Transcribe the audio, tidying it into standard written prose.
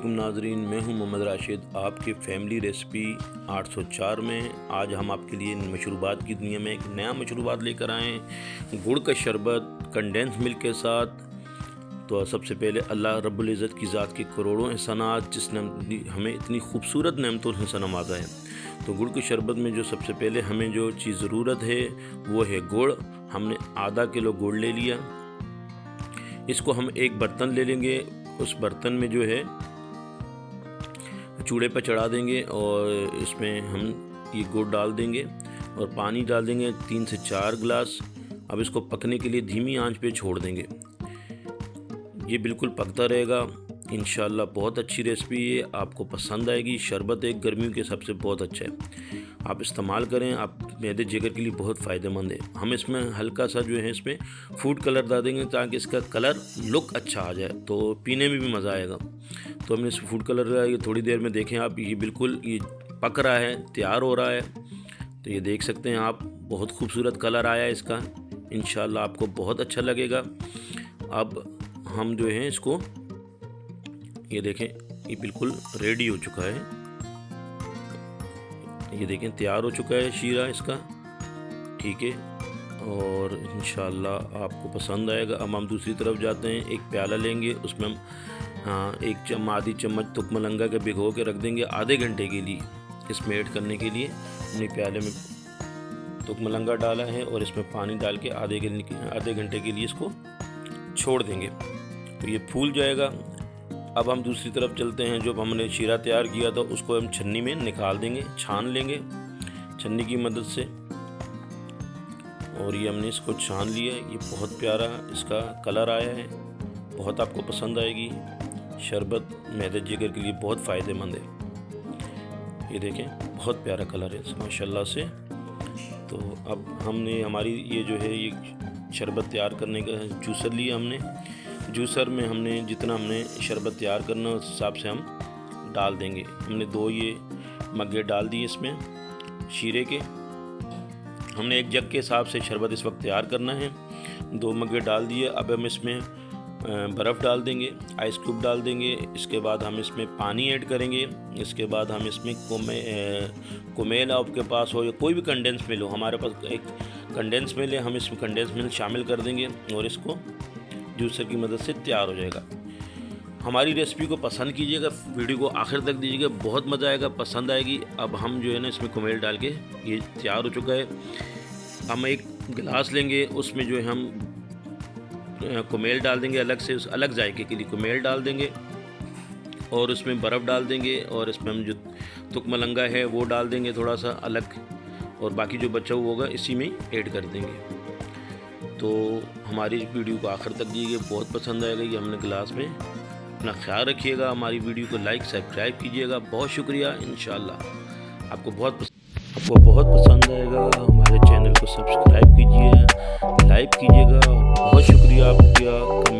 वालेकुम नाजरीन, मैं हूं मोहम्मद राशिद आपके फैमिली रेसिपी 804 में। आज हम आपके लिए मशरूबात की दुनिया में एक नया मशरूबात लेकर आए हैं, गुड़ का शरबत कंडेंस मिल्क के साथ। तो सबसे पहले अल्लाह रब्बुल इज़्ज़त की ज़ात के करोड़ों एहसानात जिसने हमें इतनी खूबसूरत नेमतों से नवाजा है। तो गुड़ के शरबत में जो सबसे पहले हमें जो चीज़ ज़रूरत है वो है गुड़। हमने आधा किलो गुड़ ले लिया। इसको हम एक बर्तन ले लेंगे, उस बर्तन में जो है चूल्हे पर चढ़ा देंगे और इसमें हम ये गुड़ डाल देंगे और पानी डाल देंगे 3 से 4 गिलास। अब इसको पकने के लिए धीमी आंच पे छोड़ देंगे। ये बिल्कुल पकता रहेगा। इंशाल्लाह बहुत अच्छी रेसिपी है, आपको पसंद आएगी। शरबत एक गर्मियों के सबसे बहुत अच्छा है, आप इस्तेमाल करें। आप मैदे जिगर के लिए बहुत फ़ायदेमंद है। हम इसमें हल्का सा जो है इसमें फूड कलर डाल देंगे ताकि इसका कलर लुक अच्छा आ जाए, तो पीने में भी मज़ा आएगा। तो हमने इस फूड कलर डाला, ये थोड़ी देर में देखें आप, ये बिल्कुल ये पक रहा है, तैयार हो रहा है। तो ये देख सकते हैं आप, बहुत खूबसूरत कलर आया है इसका। इंशाल्लाह आपको बहुत अच्छा लगेगा। अब हम जो है इसको, ये देखें, ये बिल्कुल रेडी हो चुका है। ये देखें तैयार हो चुका है शीरा इसका, ठीक है। और इंशाल्लाह आपको पसंद आएगा। अब हम दूसरी तरफ जाते हैं। एक प्याला लेंगे, उसमें हम आधी चम्मच तुक मलंगा के भिगो के रख देंगे आधे घंटे के लिए। इसमें ऐड करने के लिए हमने प्याले में तुक मलंगा डाला है और इसमें पानी डाल के आधे घंटे के लिए इसको छोड़ देंगे, तो ये फूल जाएगा। अब हम दूसरी तरफ चलते हैं। जो हमने शीरा तैयार किया था उसको हम छन्नी में निकाल देंगे, छान लेंगे छन्नी की मदद से। और ये हमने इसको छान लिया। ये बहुत प्यारा इसका कलर आया है, बहुत आपको पसंद आएगी। शरबत मैदे जिगर के लिए बहुत फ़ायदेमंद है। ये देखें बहुत प्यारा कलर है माशाल्लाह से। तो अब हमने हमारी ये जो है ये शरबत तैयार करने का जूसर लिया हमने। जूसर में हमने जितना हमने शरबत तैयार करना है उस हिसाब से हम डाल देंगे। हमने 2 ये मग्गे डाल दिए इसमें शीरे के। हमने एक जग के हिसाब से शरबत इस वक्त तैयार करना है। 2 मग्गे डाल दिए। अब हम इसमें बर्फ़ डाल देंगे, आइस क्यूब डाल देंगे। इसके बाद हम इसमें पानी ऐड करेंगे। इसके बाद हम इसमें कोमेल आपके पास हो या कोई भी कंडेंस मिल हो, हमारे पास एक कंडेंस मिल है, हम इसमें कंडेंस मिल्क शामिल कर देंगे और इसको जूसर की मदद से तैयार हो जाएगा। हमारी रेसिपी को पसंद कीजिएगा, वीडियो को आखिर तक दीजिएगा, बहुत मज़ा आएगा, पसंद आएगी। अब हम जो है ना इसमें कोमेल डाल के ये तैयार हो चुका है। हम एक गिलास लेंगे, उसमें जो है हम कोमेल डाल देंगे अलग से, उस अलग जायके के लिए कोमेल डाल देंगे और उसमें बर्फ़ डाल देंगे और इसमें हम जो तुक मलंगा है वो डाल देंगे थोड़ा सा अलग, और बाकी जो बचा हुआ होगा इसी में ऐड कर देंगे। तो हमारी वीडियो को आखिर तक दीजिए, बहुत पसंद आएगा। ये हमने गिलास में। अपना ख्याल रखिएगा, हमारी वीडियो को लाइक सब्सक्राइब कीजिएगा। बहुत शुक्रिया। इंशाल्लाह आपको बहुत पसंद आएगा। हमारे चैनल को सब्सक्राइब कीजिए, लाइक कीजिएगा। बहुत शुक्रिया आपका।